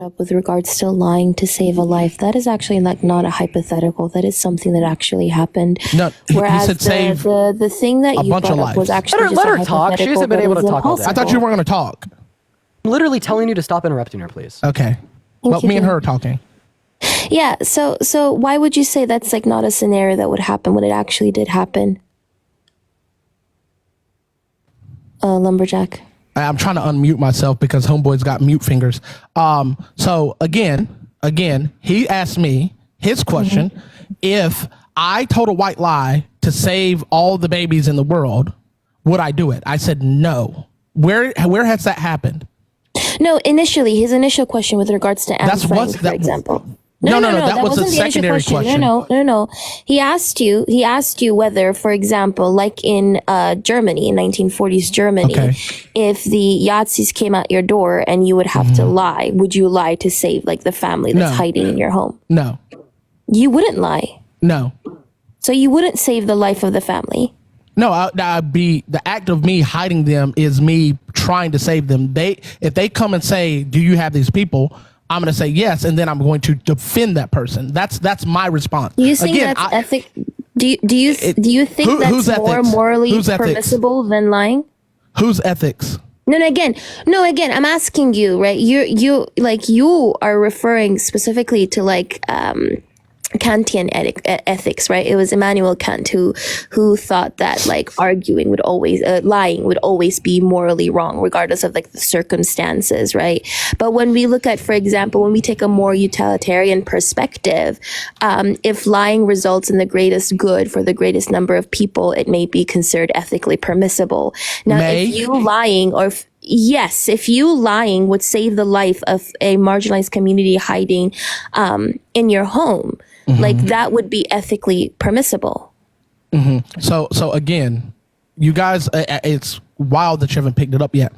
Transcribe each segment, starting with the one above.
up with regards to lying to save a life, that is actually like not a hypothetical. That is something that actually happened. No, whereas said save the thing that you bunch of brought up was lives. actually Let just her a talk. She hasn't been hypothetical able that to is talk all day. I thought you weren't going to talk. I'm literally telling you to stop interrupting her, please. Okay. Well, you, me and Jim. her are talking. Yeah. So why would you say that's like not a scenario that would happen when it actually did happen? Lumberjack. I'm trying to unmute myself because homeboy's got mute fingers. So again, he asked me his question. If I told a white lie to save all the babies in the world, would I do it? I said no. Where has that happened? No, initially, his initial question with regards to Anne That's Frank, what's for that- example. No, that was wasn't a the initial secondary question. No. He asked you whether, for example, like in Germany, in 1940s Germany, Okay. if the Yazis came out your door and you would have to lie, would you lie to save like the family that's No. hiding in your home? No. You wouldn't lie. No. So you wouldn't save the life of the family. No, I'd be the act of me hiding them is me trying to save them. If they come and say, "Do you have these people?" I'm going to say yes, and then I'm going to defend that person. That's my response. Do you think that's ethic? Do you think who's that's more ethics? morally Who's ethics? permissible than lying? Whose ethics? No, again, I'm asking you, right? You are referring specifically to like Kantian ethics, right? It was Immanuel Kant who thought that like lying would always be morally wrong, regardless of like the circumstances, right? But when we look at, for example, when we take a more utilitarian perspective, if lying results in the greatest good for the greatest number of people, it may be considered ethically permissible. Now, if you lying would save the life of a marginalized community hiding in your home, like that would be ethically permissible. So again, you guys, it's wild that you haven't picked it up yet.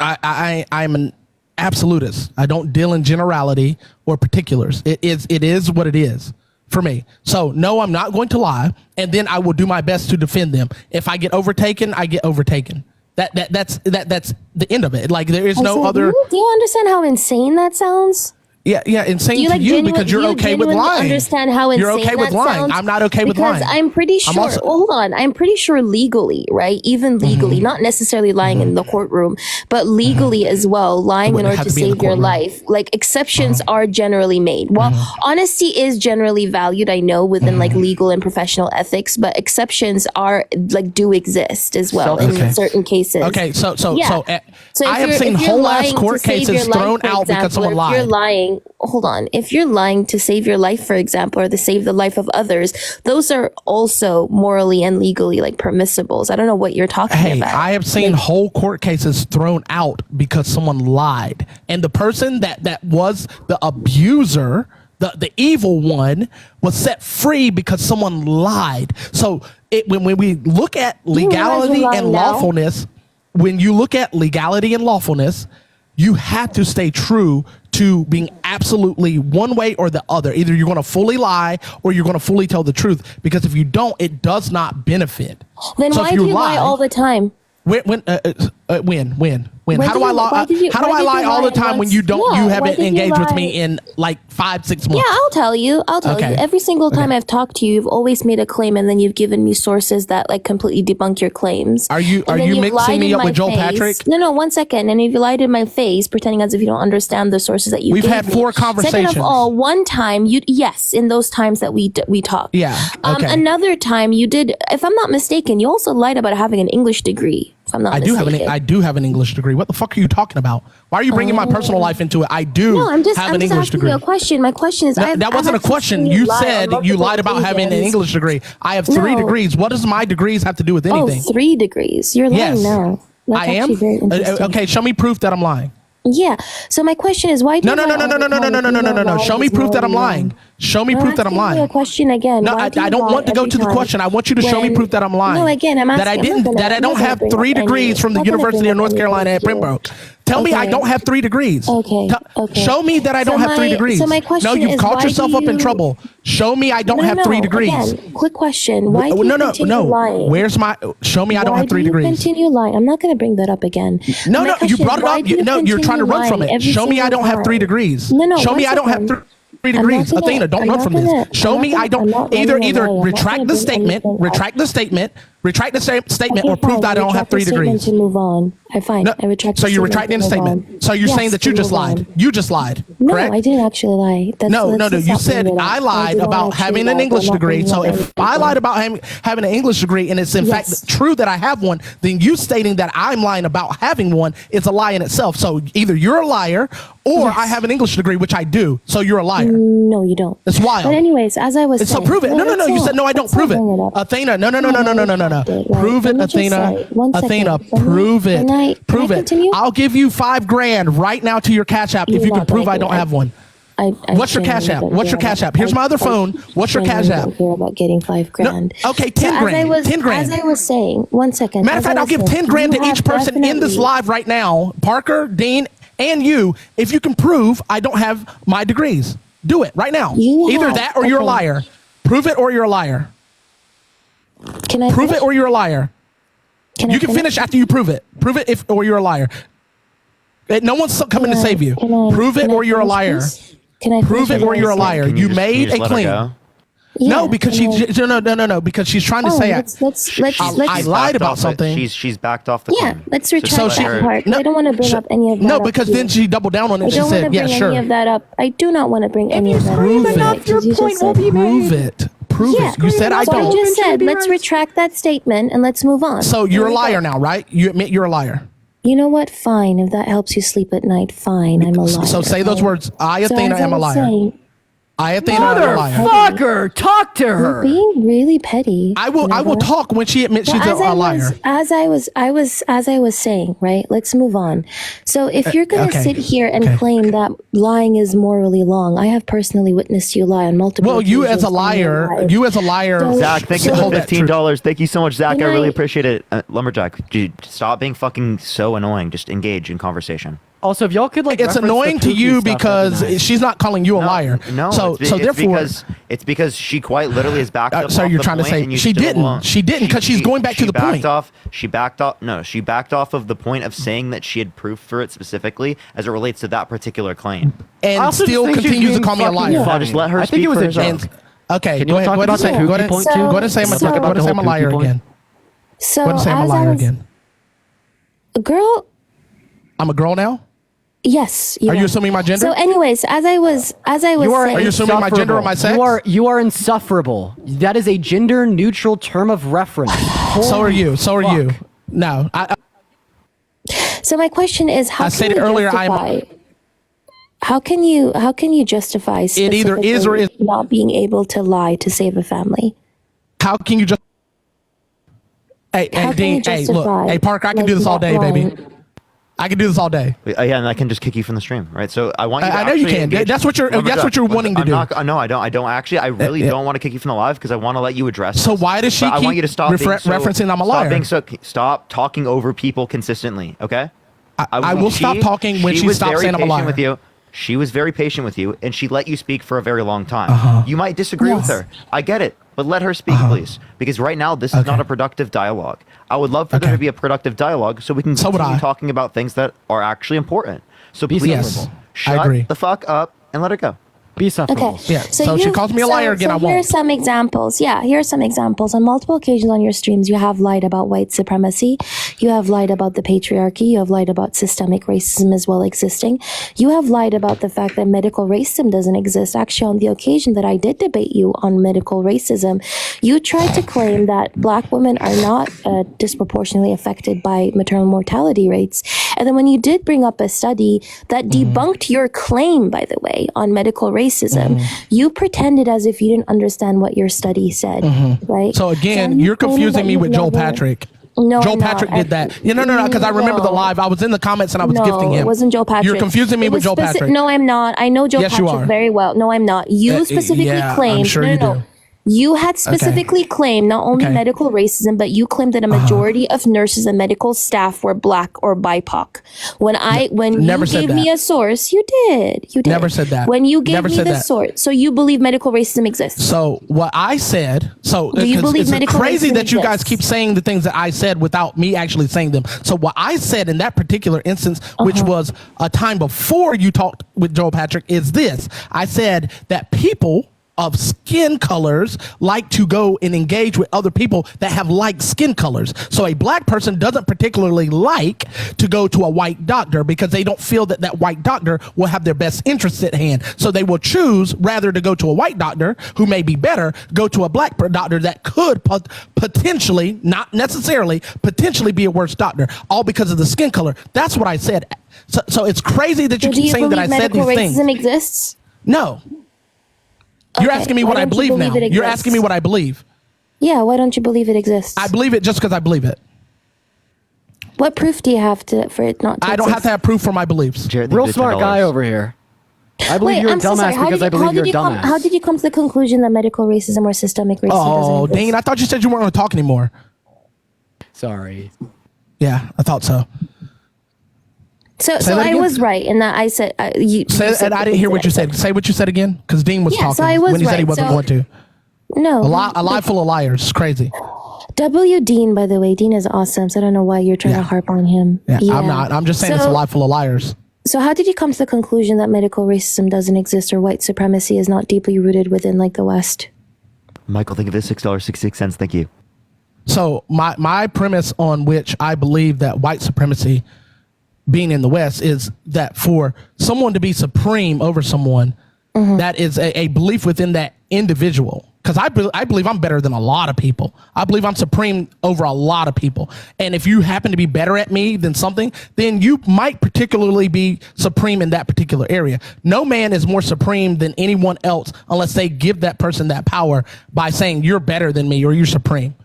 I'm an absolutist. I don't deal in generality or particulars. It is what it is for me. So no, I'm not going to lie, and then I will do my best to defend them. If I get overtaken, I get overtaken. That's the end of it. Like there is no other. Do you understand how insane that sounds? Yeah, insane to you because you're okay with lying. Understand how insane you're okay with that lying. sounds? I'm not okay with lying. Because I'm pretty sure. Hold on, I'm pretty sure legally, right? Even legally, not necessarily lying in the courtroom, but legally as well, lying in order to save your life. Like exceptions are generally made. Well, honesty is generally valued. I know within like legal and professional ethics, but exceptions are like do exist as well in certain cases. Okay, so I have if seen you're whole ass lying court to save cases your life, thrown for out because example, someone if lied. you're lying, hold on. If you're lying to save your life, for example, or to save the life of others, those are also morally and legally like permissibles. I don't know what you're talking about. I have seen whole court cases thrown out because someone lied, and the person that was the abuser, the evil one, was set free because someone lied. So when we look at legality and lawfulness, when you look at legality and lawfulness, you have to stay true to being absolutely one way or the other. Either you're going to fully lie or you're going to fully tell the truth, because if you don't, it does not benefit. Then why do you lie all the time? When? How do I lie all the time when you haven't engaged with me in like 5-6 months? Yeah, I'll tell you. Every single time I've talked to you, you've always made a claim, and then you've given me sources that like completely debunk your claims. Are you mixing me up with Joel Patrick? No, 1 second. And if you lied in my face, pretending as if you don't understand the sources that you We've gave had me. 4 conversations. Second of all, one time in those times that we talked. Yeah. Okay. Another time you did, if I'm not mistaken, you also lied about having an English degree. If I'm not mistaken. I do have an English degree. What the fuck are you talking about? Why are you bringing my personal life into it? I do have an English degree. You a question. My question is, that wasn't a question. You said you lied about having an English degree. I have 3 degrees. What does my degrees have to do with anything? 3 degrees. You're lying now. That's I am. Very interesting. Okay, show me proof that I'm lying. Yeah. So my question is, why do No. Show me proof that I'm lying. Show me I'm proof that I'm asking you lying. a question again. No, Why I do you don't lie want to go every to the time question. I want you to show me when- proof that I'm lying. No, again, I'm asking. That I I'm didn't. not gonna- That I I'm don't not gonna have bring 3 up any- degrees from the I'm not gonna University bring of up North Carolina at anything here. Pembroke. Tell me I Okay. don't have 3 degrees. Okay, okay. Show me that I don't have 3 degrees. So my No, question you've is, caught why yourself do up in you- trouble. Show me I don't No, have 3 no, degrees. Again, quick question. Why do you No, continue lying? Where's my? Show me I don't Why have 3 do you degrees. continue lying? I'm not going to bring that up again. No, My you question brought is, it why up. do you You're trying to continue run from lying it. every Show me I single don't have 3 time? degrees. No, Show one me I don't have second. 3 I'm not degrees. gonna- Athena, don't I'm run not from gonna- this. I'm Show not me gonna- I don't. I'm not Either running away. I'm not retract gonna the bring statement, anything up. retract the statement, Okay, or prove fine. that I don't have Retract the 3 statement degrees. to move on. Fine. No, I retract. so the you're statement retracting to the move statement. on. So you're Yes, saying that to you just move lied. on. You just lied. No, Correct? I didn't actually lie. No, let's you stop said bringing it up. I lied did not about actually having an lie. English I'm not degree. bringing So up if anything. I lied about having an English degree and it's in Yes. fact true that I have one, then you stating that I'm lying about having one is a lie in itself. So either you're a liar or Yes. I have an English degree, which I do. So you're a liar. No, you don't. It's wild. But anyways, as I was So saying, prove it. No. let's You said no. I don't let's not prove it. bring up. Athena. No. retract it, right? Prove it, Let me just Athena. say, one second. Athena. Can Prove it. can I Prove it. continue? I'll give you $5,000 right now to your Cash App if You're you can not prove gonna I do don't it. have one. I What's your Cash App? What's your Cash App? Here's my other phone. What's your Cash App? Hear about getting $5,000. Okay, So 10 as grand. I was, 10 grand. As I was saying, one second. Matter of as I fact, I'll was give saying, 10 grand you to each have person in this definitely- live right now. Parker, Dean, and you, if you can prove I don't have my degrees. Do it right now. You Either have- that or you're a okay. liar. Prove it or you're a liar. Can I Prove finish? it or you're a liar. Can You can finish after you prove it. Prove it or you're a liar. No one's coming to Can I- save you. can I- Prove it can I or you're a finish liar. this? Can I Prove finish it or what you're a I was saying? liar. You made a claim. No, Yeah, because and no, because she's trying to Oh, say let's I lied about something. She's backed off the Yeah, claim. let's retract So that she- part. no, I don't want to bring up any of that. No, up because here. then she doubled down on it. I She don't want said, to "Yeah, bring sure." any of that up. I do not want to bring any of that up. prove it. Because you just said- Prove it. Prove Yeah, it. You said I so I don't. just said let's retract that statement and let's move on. So you're There a we go. liar now, right? You admit you're a liar. You know what? Fine. If that helps you sleep at night, fine. I'm a liar. So say those right? words. I, So Athena, as I am a was liar. saying, I, Athena, am a liar. Motherfucker, talk to you're her. being really petty. I will. you know I will that? talk when she admits Well, she's a liar. as I was saying, right? Let's move on. So if you're gonna okay, sit here and okay. claim that lying is morally wrong, I have personally witnessed you lie on multiple. Well, you as occasions a on your liar, live. you as a liar. So- Zach, thank you So- for hold the that truth. $15. Thank you so much, Zach. I Can really I- appreciate it. Lumberjack, dude, stop being fucking so annoying. Just engage in conversation. Also, if y'all could like, It's reference the annoying to kooky you stuff, that'd be because nice. she's not calling you a liar. No, So it's therefore. because she quite literally is backed up. So off you're the trying to point say and you she still didn't. won't. She didn't, 'cause she's going back to the point. She backed off. No, she backed off of the point of saying that she had proof for it specifically as it relates to that particular claim. I And also just still think she's continues to being call me a fucking liar. Fine, just let her I think speak it was for a herself. joke. Okay, Can go you ahead. talk Go ahead about and say. the Go kooky ahead. point So- too? Go ahead and say I'm a so- go ahead and say I'm a liar point. again. So Go ahead and say I'm a as I liar was- again. girl. I'm a girl now. Yes. Are you assuming my gender? So, anyways, as I was You are, saying, Are you assuming my gender or my sex? You are insufferable. That is a gender neutral term of reference. So are you. So are you. Fuck. No, So my question is, how I can said you it earlier, I'm- justify? How can you justify It either is or specifically is- not being able to lie to save a family? how can you just? Hey, How hey, can Dean. you Hey, look. justify, Hey, Parker. I can like, do this all not day, baby. lying? I can do this all day. Yeah, and I can just kick you from the stream, right? So I want you. To I know you actually can. engage- That's what you're- Lumberjack, that's what you're wanting to I'm do. Not, no, I don't. I don't actually. I really don't want to kick you from the live because I want to let you address. So this. why does she But I want keep you to stop being so, referencing I'm a liar? Stop talking over people consistently. Okay. I will stop talking when she was stops very saying I'm a patient liar. With you. She was very patient with you, and she let you speak for a very long time. You might disagree with Yes. her. I get it, but let her speak, please, because right now this is Okay. not a productive dialogue. I would love for there Okay. to be a productive dialogue so we can So would continue I. talking about things that are actually important. So please, Yes, I shut agree. the fuck up and let it go. Be sufferable. Okay. Yeah, so she you- calls me a liar again, I Here are won't. some examples. Yeah, here are some examples. On multiple occasions on your streams, you have lied about white supremacy. You have lied about the patriarchy. You have lied about systemic racism as well existing. You have lied about the fact that medical racism doesn't exist. Actually, on the occasion that I did debate you on medical racism, you tried to claim that Black women are not disproportionately affected by maternal mortality rates. And then when you did bring up a study that debunked your claim, by the way, on medical racism, you pretended as if you didn't understand what your study said, right? So again, I'm you're claiming confusing that me you've with Joel never- Patrick. No, Joel I'm not. Patrick did that. Yeah, no, because I remember the No. live. I was in the comments and I was No, gifting him. it wasn't Joel Patrick. You're confusing me It with was Joel Patrick. No, I'm not. I know Joel Yes, you Patrick are. very well. No, I'm not. You specifically yeah, I'm claimed. sure no, you no, no. do. You had specifically claimed not only Okay. medical racism, but you claimed that a majority of nurses and medical staff were black or BIPOC. When never you said gave me that. a source, you did. You did. Never said that. When you gave Never me said the that. source, so you believe medical racism exists. So what I said, Do you 'cause believe it's medical crazy racism that you guys exists? keep saying the things that I said without me actually saying them. So what I said in that particular instance, which was a time before you talked with Joel Patrick, is this. I said that people of skin colors like to go and engage with other people that have like skin colors. So a black person doesn't particularly like to go to a white doctor because they don't feel that that white doctor will have their best interests at hand. So they will choose rather to go to a white doctor who may be better, go to a black doctor that could potentially, not necessarily, potentially be a worse doctor, all because of the skin color. That's what I said. So it's crazy that you So do keep you saying that I believe said medical these racism things. exists? No. You're Okay, asking me why what I don't you believe believe now. it You're exists? asking me what I believe. Yeah, why don't you believe it exists? I believe it just because I believe it. What proof do you have for it not to I don't have to have proof for my beliefs. Jared, Real the smart guy $10. over here. I believe Wait, you're a I'm so sorry. dumbass because I believe you're a dumbass. How did you come to the conclusion that medical racism or systemic racism doesn't Oh, exist? Dean, I thought you said you weren't going to talk anymore. Sorry. Yeah, I thought so. So that I again? was right in that I said you Say, said and I didn't hear what you said. Say what you said again, because Dean was Yeah, talking so I was when he said he right. wasn't So- going to. No, A lie full of liars. It's crazy. W. Dean, by the way, Dean is awesome. So I don't know why you're trying to harp on him. Yeah, I'm not. I'm just saying it's a lie full of liars. So how did you come to the conclusion that medical racism doesn't exist or white supremacy is not deeply rooted within like the West? Michael, think of it, $6.66. Thank you. So my premise on which I believe that white supremacy being in the West is that for someone to be supreme over someone, that is a belief within that individual. Because I believe I'm better than a lot of people. I believe I'm supreme over a lot of people. And if you happen to be better at me than something, then you might particularly be supreme in that particular area. No man is more supreme than anyone else unless they give that person that power by saying you're better than me or you're supreme.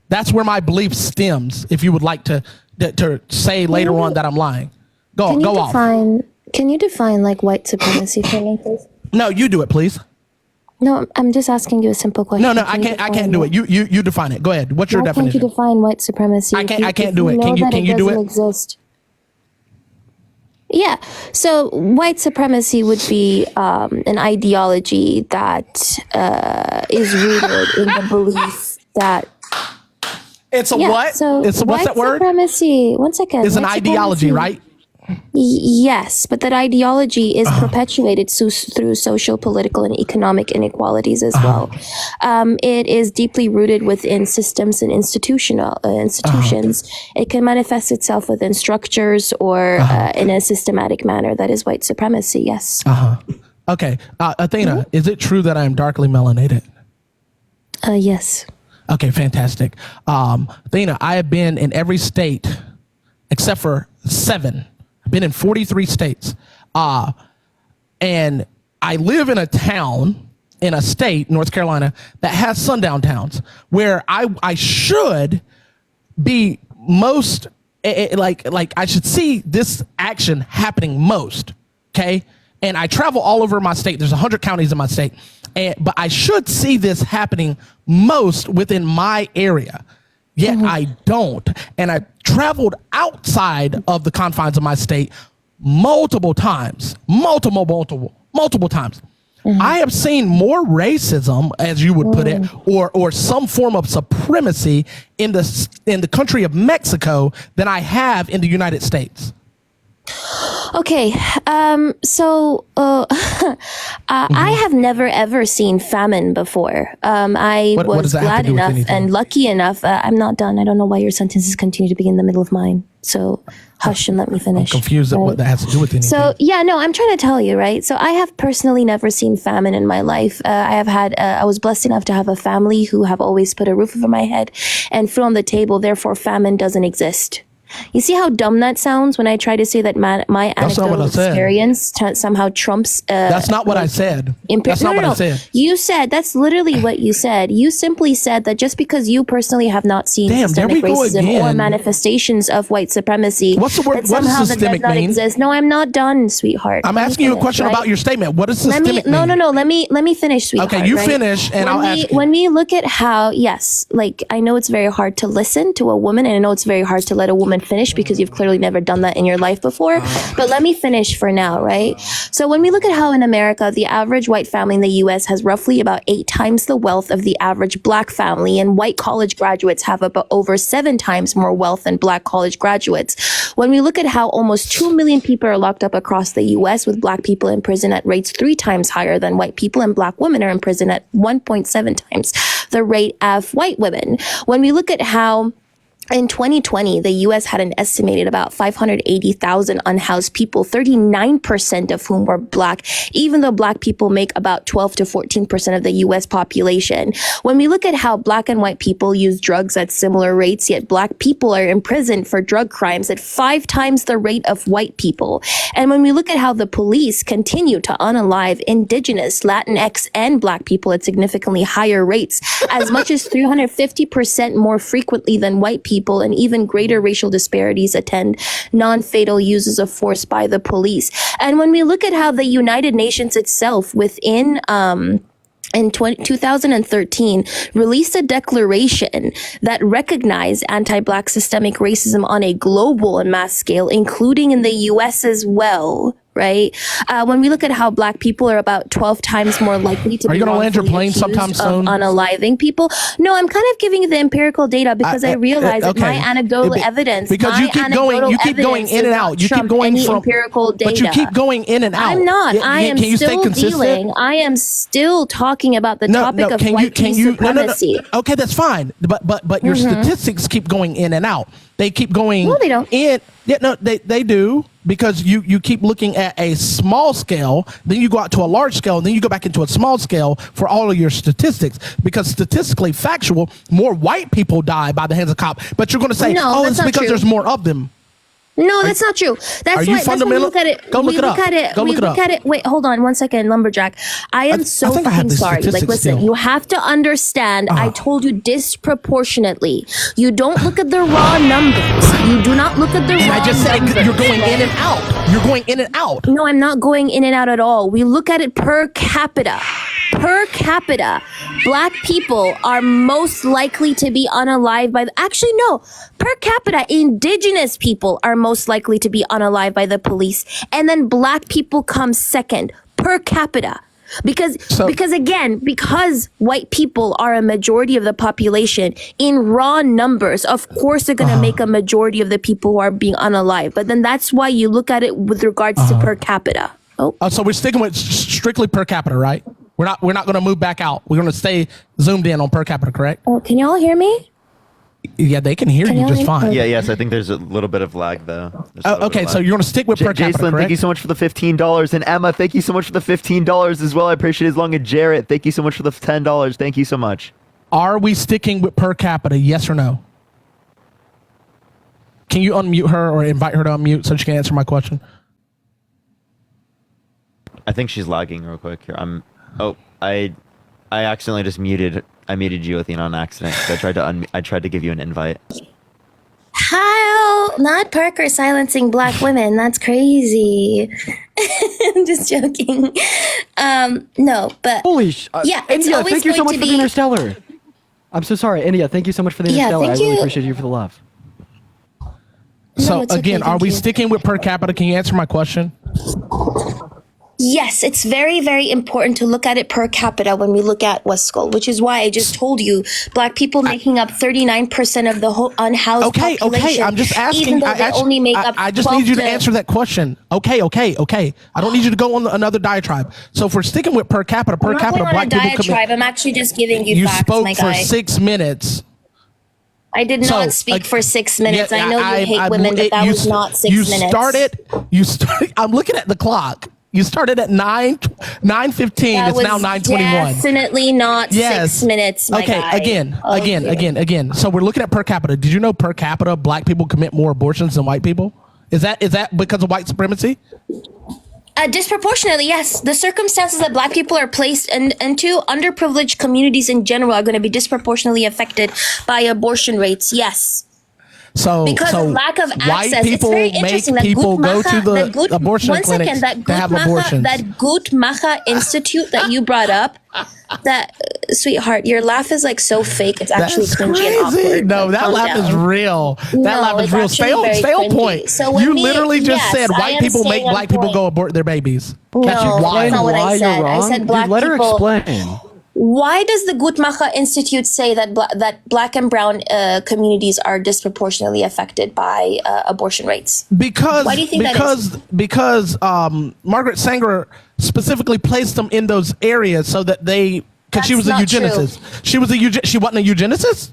That's where my belief stems. If you would like to say later on that I'm lying, go off. Can you define like white supremacy for me, please? No, you do it, please. No, I'm just asking you a simple question. No, Can you I can't define do it? it. You define it. Go ahead. What's your Why can't you definition? define white supremacy? I can't if do it. know Can that you do doesn't it? Exist? Yeah. So white supremacy would be an ideology that is rooted in the belief that It's a yeah. what? So It's what's white that word? supremacy. One second. It's an White ideology, supremacy- right? Yes, but that ideology is perpetuated through social, political, and economic inequalities as well. It is deeply rooted within systems and institutions. It can manifest itself within structures or in a systematic manner. That is white supremacy. Yes. Okay. Athena, is it true that I am darkly melanated? Yes. Okay, fantastic. Athena, I have been in every state except for 7. I've been in 43 states. And I live in a town, in a state, North Carolina, that has sundown towns where I should be most, like I should see this action happening most, okay? And I travel all over my state. There's 100 counties in my state. But I should see this happening most within my area. Yet I don't. And I traveled outside of the confines of my state multiple times. Multiple times. I have seen more racism, as you would put it, or some form of supremacy in the country of Mexico than I have in the United States. Okay, so I have never ever seen famine before. I What was does that have to glad do with enough anything? and lucky enough. I'm not done. I don't know why your sentences continue to begin in the middle of mine. So hush and let me finish. Confused at right? what that has to do with anything. So yeah, no, I'm trying to tell you, right? So I have personally never seen famine in my life. I was blessed enough to have a family who have always put a roof over my head and food on the table. Therefore, famine doesn't exist. You see how dumb that sounds when I try to say that my That's not what anecdotal I said. experience somehow trumps. That's not what I said. That's not what I said. You said that's literally what you said. You simply said that just because you personally have not seen Damn, there we systemic go racism or again. manifestations of white supremacy, What's the word- that what does somehow that systemic does not mean? exist. No, I'm not done, sweetheart. I'm Let me asking you a finish, question right? about your statement. What does systemic mean? No. Let me finish, sweetheart. Okay, you right? finish, and I'll ask you. When we look at how, yes, like I know it's very hard to listen to a woman, and I know it's very hard to let a woman finish because you've clearly never done that in your life before. But let me finish for now, right? So when we look at how in America, the average white family in the U.S. has roughly about 8 times the wealth of the average black family, and white college graduates have about over 7 times more wealth than black college graduates. When we look at how almost 2 million people are locked up across the U.S., with black people in prison at rates 3 times higher than white people, and black women are in prison at 1.7 times the rate of white women. When we look at how in 2020, the U.S. had an estimated about 580,000 unhoused people, 39% of whom were black, even though black people make about 12 to 14% of the U.S. population. When we look at how black and white people use drugs at similar rates, yet black people are imprisoned for drug crimes at 5 times the rate of white people. And when we look at how the police continue to unalive Indigenous, Latinx, and black people at significantly higher rates, as much as 350% more frequently than white people, and even greater racial disparities attend non-fatal uses of force by the police. And when we look at how the United Nations itself within in 2013, released a declaration that recognized anti-black systemic racism on a global and mass scale, including in the U.S. as well. Right? When we look at how black people are about 12 times more likely to Are be you gonna land your wrongfully plane sometime accused of soon? unaliving people. No, I'm kind of giving you the empirical data because I realize that my anecdotal evidence, because you keep going in and out. You keep going any from empirical data. But you keep going in and out. I'm not. I am Can you stay still consistent? dealing. I am still talking about the topic of white supremacy. Okay, that's fine. But your statistics keep going in and out. They keep going. No, they don't. In. Yeah, no, they do, because you keep looking at a small scale, then you go out to a large scale, and then you go back into a small scale for all of your statistics. Because statistically factual, more white people die by the hands of cops. But you're going to say, No, it's that's not because true. there's more of them. No, that's not true. That's you why. That's when we look at it. Go look it up. Go we look it look up. at it. Wait, hold on 1 second, lumberjack. I am so think I have fucking the sorry. Like, statistics listen, still. you have to understand. I told you disproportionately. You don't look at the raw numbers. You do not look at the And raw I just said numbers. you're going in and out. You're going in and out. No, I'm not going in and out at all. We look at it per capita. Per capita, black people are most likely to be unalived by actually, no. Per capita, indigenous people are most likely to be unalived by the police. And then black people come second per capita. Because white people are a majority of the population in raw numbers, of course they're going to make a majority of the people who are being unalived. But then that's why you look at it with regards to per capita. So we're sticking with strictly per capita, right? We're not going to move back out. We're going to stay zoomed in on per capita, correct? Oh, can y'all hear me? Yeah, they can hear you y'all just hear- fine. Yes, I think there's a little bit of lag though. There's a little bit Okay, of so lag. you're going to stick with per capita, Jason, correct? thank you so much for the $15, and Emma, thank you so much for the $15 as well. I appreciate it. As long as Jarrett, thank you so much for the $10. Thank you so much. Are we sticking with per capita? Yes or no? Can you unmute her or invite her to unmute so she can answer my question? I think she's lagging real quick here. I accidentally just muted. I muted you, Athena, on accident. So I tried to give you an invite. How? Not Parker silencing black women. That's crazy. I'm just joking. No, but Holy yeah, it's India, always thank you so going much to for the be- Interstellar. I'm so sorry, India. Thank you so much for the Yeah, Interstellar. I thank really you. appreciate you for the love. So it's okay, again, are thank we you. sticking with per capita? Can you answer my question? Yes, it's very, very important to look at it per capita when we look at West Skull, which is why I just told you black people making up 39% of the whole unhoused population. I'm just asking. Even though they only make up I just 12 need you to answer that question. Okay. I don't need you to go on another diatribe. So if we're sticking with per capita, I'm not going on a black people diatribe. I'm actually just giving you You facts, spoke my for guy. 6 minutes. I did So, not speak for 6 minutes. Yeah, I know you hate women, but that was not 6 minutes. You started. I'm looking at the clock. You started at 9:15. That It's was now 9:21. definitely not 6 minutes, my Okay, guy. again. So we're looking at per capita. Did you know per capita black people commit more abortions than white people? Is that because of white supremacy? Disproportionately, yes. The circumstances that black people are placed into underprivileged communities in general are going to be disproportionately affected by abortion rates. Yes. So Because of lack of white access. It's people very make interesting that people go to the abortion one clinics second, that to have abortions. That Guttmacher Institute that you brought up, that sweetheart, your laugh is like so fake. It's actually That's cringy and crazy. awkward. No, Like, that calm laugh is down. real. That No, laugh is it's real. actually Stay very on cringy. point. So when You me- literally just yes, said I white am people make staying on black people point. go abort their babies. No, That's that's wild. not what I Why said. you're I wrong? said black Dude, let her people. explain. Why does the Guttmacher Institute say that that black and brown communities are disproportionately affected by abortion rates? Because Why do you think that is? because Margaret Sanger specifically placed them in those areas so that they because she That's was a not true. eugenicist. She wasn't a eugenicist.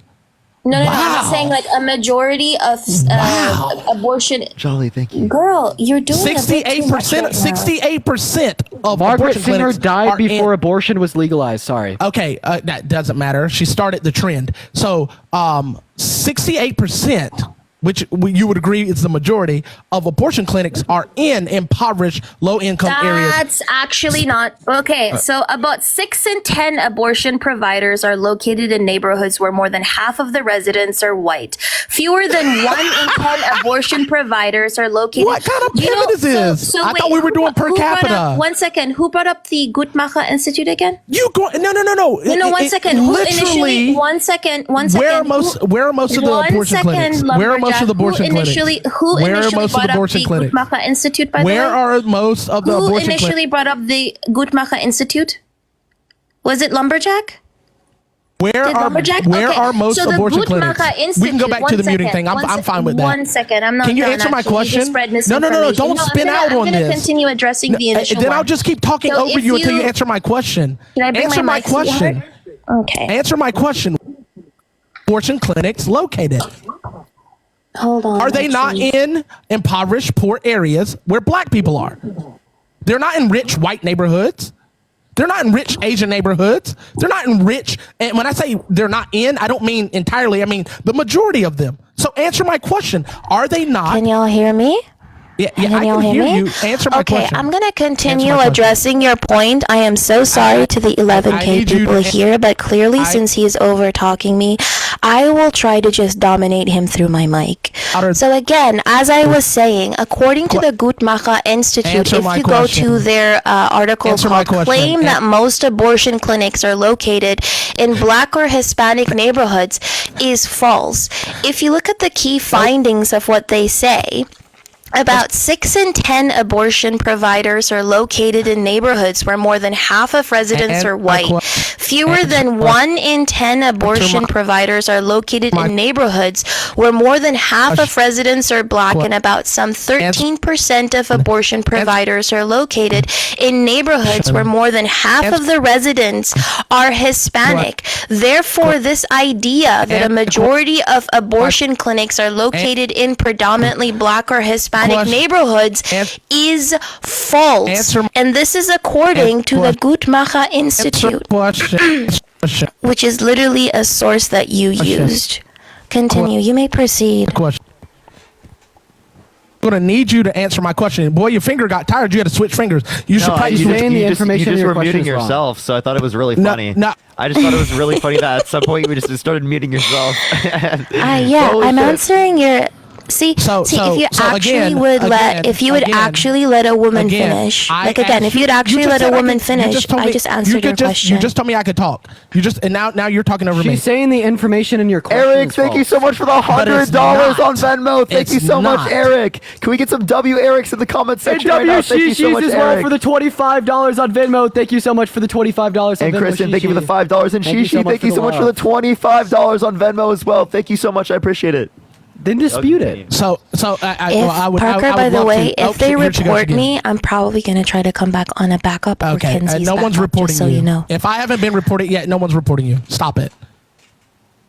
No, I'm Wow. saying like a majority of Wow. abortion. Jolly, thank you. Girl, you're doing a bit too much 68%. right now. 68% of Margaret abortion Singer clinics died are before in, abortion was legalized. Sorry. Okay, that doesn't matter. She started the trend. So 68%, which you would agree is the majority of abortion clinics, are in impoverished, low-income areas. That's actually not okay. So about 6 in 10 abortion providers are located in neighborhoods where more than half of the residents are white. Fewer than 1 in 10 abortion providers are located. What kind of pivot is this? I thought we were doing per who brought capita. up- one second. Who brought up the Guttmacher Institute again? You go no. No, one second. Who initially? Literally, One second. where are most of the abortion clinics? Where are most of the abortion clinics? Who Where are initially most of brought the up abortion the clinics? Guttmacher Institute, by the way? Where are most of the Who abortion initially clinics? brought up the Guttmacher Institute? Was it Lumberjack? Where Did Lumberjack? are Okay, most so the abortion Guttmacher clinics? We can go Institute- back to the one muting second, thing. one I'm fine with that. 1 second. I'm not Can you done, answer my actually. You just question? spread No. Don't misinformation. spin out I'm on gonna this. continue addressing the initial Then one. I'll just keep talking So over if you until you you- answer my question. Can I bring Answer my my mic, question. sweetheart? Okay. Answer my question. Abortion clinics located? Hold on. Are they not actually. in impoverished, poor areas where black people are? They're not in rich white neighborhoods. They're not in rich Asian neighborhoods. They're not in rich. And when I say they're not in, I don't mean entirely. I mean the majority of them. So answer my question. Are they not? Can y'all hear me? Yeah, Can I y'all can hear hear me? you. Answer my Okay, question. I'm gonna continue Answer my question. addressing your point. I am so sorry to the I 11K need you people to- here, but clearly, I- since he's over talking me, I will try to just dominate him through my mic. Outer- So again, as I was saying, according to the Guttmacher Institute, Answer if my you go question. to their article Answer my called question. "Claim that most abortion clinics are located in Black or Hispanic neighborhoods," is false. If you look at the key findings of what they say. About 6 in 10 abortion providers are located in neighborhoods where more than half of residents And are my white. que- Fewer than 1 in 10 abortion my- providers are located my- in neighborhoods where more than half of residents are black, que- and about some 13% of abortion providers are located in neighborhoods where more than half of the residents are Hispanic. Therefore, this idea that a majority of abortion clinics are located in predominantly black or Hispanic Question. neighborhoods is false. Answer- And this is according to the Guttmacher Answer Institute, question. which is literally a source that you used. Continue. You may proceed. Question. I'm gonna need you to answer my question. Boy, your finger got tired. You had to switch fingers. You should No, probably you switch. saying the you information in just your were question muting is wrong. yourself, so I thought it was really No, funny. no. I just thought it was really funny that at some point you just started muting yourself. Yeah, Holy I'm shit. answering your. See, if you would actually let a woman finish, like again, if you'd actually let a woman finish, I just answered your question. You just told me I could talk. And now you're talking over me. She's saying the information in your question Eric, is thank you false. so much for the But it's $100 on not. Venmo. Thank It's you so not. much, Eric. Can we get some W Erics in the comment And section right now? Thank you so much, as well Eric. for the $25 on Venmo. Thank you so much for the $25 on And Venmo. Kristen, thank you for the Shishi. $5. And Thank you so Shishi, much thank for you the so much for love. the $25 on Venmo as well. Thank you so much. I appreciate it. Then dispute it. So I would. Parker, I would by the love way, to- if they here she goes report again. me, I'm probably gonna try to come back on a backup or Okay, Kenzie's no backup, one's reporting just so you know. If I haven't been reported yet, no one's reporting you. Stop it.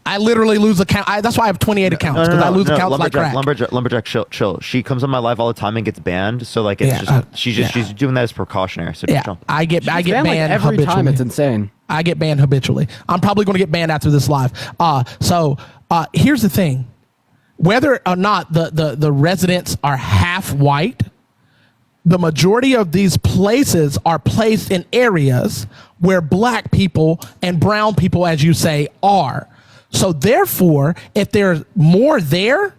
I literally lose account. That's why I have 28 accounts because I lose accounts like crack. Lumberjack, chill. She comes on my live all the time and gets banned. So like it's she's doing that as precautionary. So just chill. I get banned like every habitually. time. It's insane. I get banned habitually. I'm probably going to get banned after this live. So here's the thing: whether or not the residents are half white, the majority of these places are placed in areas where black people and brown people, as you say, are. So therefore, if there's more there,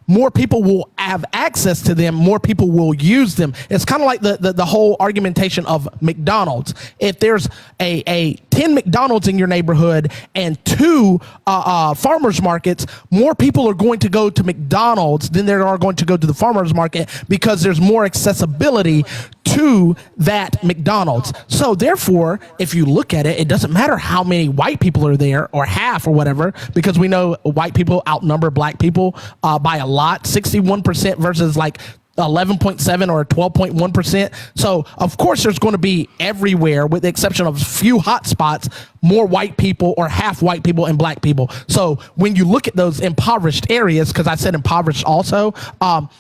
more people will have access to them, more people will use them. It's kind of like the whole argumentation of McDonald's. If there's a 10 McDonald's in your neighborhood and 2 farmers markets, more people are going to go to McDonald's than there are going to go to the farmers market because there's more accessibility to that McDonald's. So therefore, if you look at it, it doesn't matter how many white people are there or half or whatever, because we know white people outnumber black people by a lot, 61% versus like 11.7 or 12.1%. So of course there's going to be everywhere, with the exception of a few hot spots, more white people or half white people and black people. So when you look at those impoverished areas, because I said impoverished also,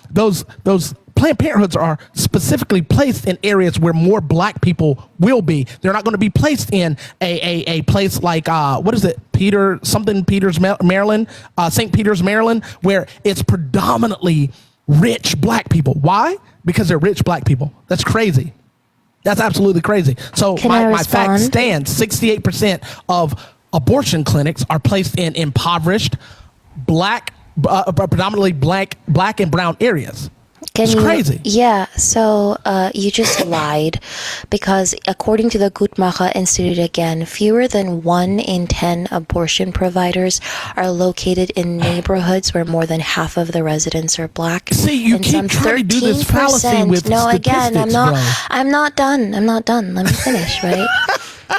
those Planned Parenthoods are specifically placed in areas where more black people will be. They're not going to be placed in a place like, what is it? Maryland, St. Peter's, Maryland, where it's predominantly rich black people. Why? Because they're rich black people. That's crazy. That's absolutely crazy. So my fact stands. 68% of abortion clinics are placed in impoverished predominantly black and brown areas. It's crazy. Yeah, so you just lied, because according to the Guttmacher Institute, again, fewer than 1 in 10 abortion providers are located in neighborhoods where more than half of the residents are black. See, you and keep some trying to do this fallacy with again, I'm not bro. I'm not done. Let me finish, right?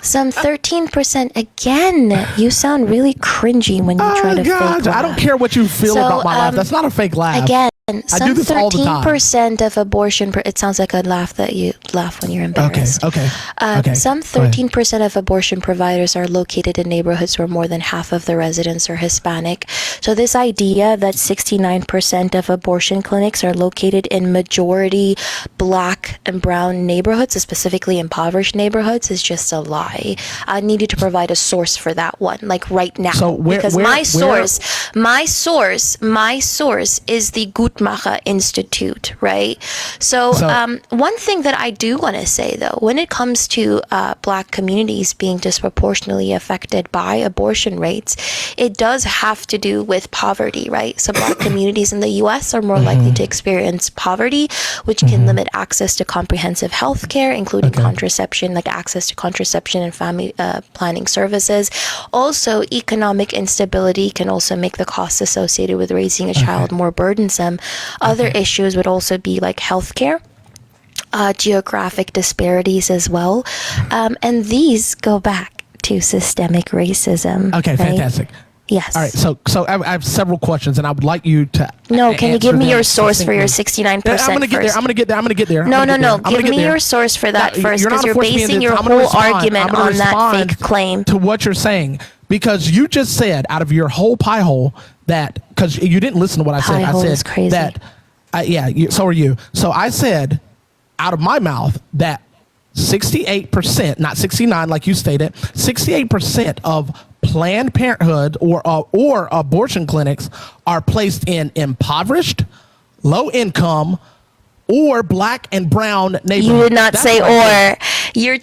Some 13%. Again, you sound really cringy when you try to fake laugh. I don't care what you feel about my laugh. That's not a fake laugh. Again, I do this all the time. 13% of abortion. It sounds like a laugh that you laugh when you're embarrassed. Okay. Some 13% of abortion providers are located in neighborhoods where more than half of the residents are Hispanic. So this idea that 69% of abortion clinics are located in majority black and brown neighborhoods, specifically impoverished neighborhoods, is just a lie. I need you to provide a source for that one, like right now. So my source is the Guttmacher Institute, right? So one thing that I do want to say, though, when it comes to black communities being disproportionately affected by abortion rates, it does have to do with poverty, right? So black communities in the U.S. are more likely to experience poverty, which can limit access to comprehensive health care, including contraception, like access to contraception and family planning services. Also, economic instability can also make the costs associated with raising a child more burdensome. Other issues would also be like healthcare, geographic disparities as well. And these go back to systemic racism. Okay, right? Fantastic. Yes. All right. So I have several questions, and I would like you to. No, can you give me your source for your 69%? I'm gonna get there. No. Give me your source for that first, because you're basing your whole argument on that fake claim. To what you're saying, because you just said out of your whole pie hole that, because you didn't listen to what I said. I said crazy. That. So are you. So I said out of my mouth that 68%, not 69, like you stated, 68% of Planned Parenthood or abortion clinics are placed in impoverished, low income, or black and brown neighborhoods. You did not say or. You're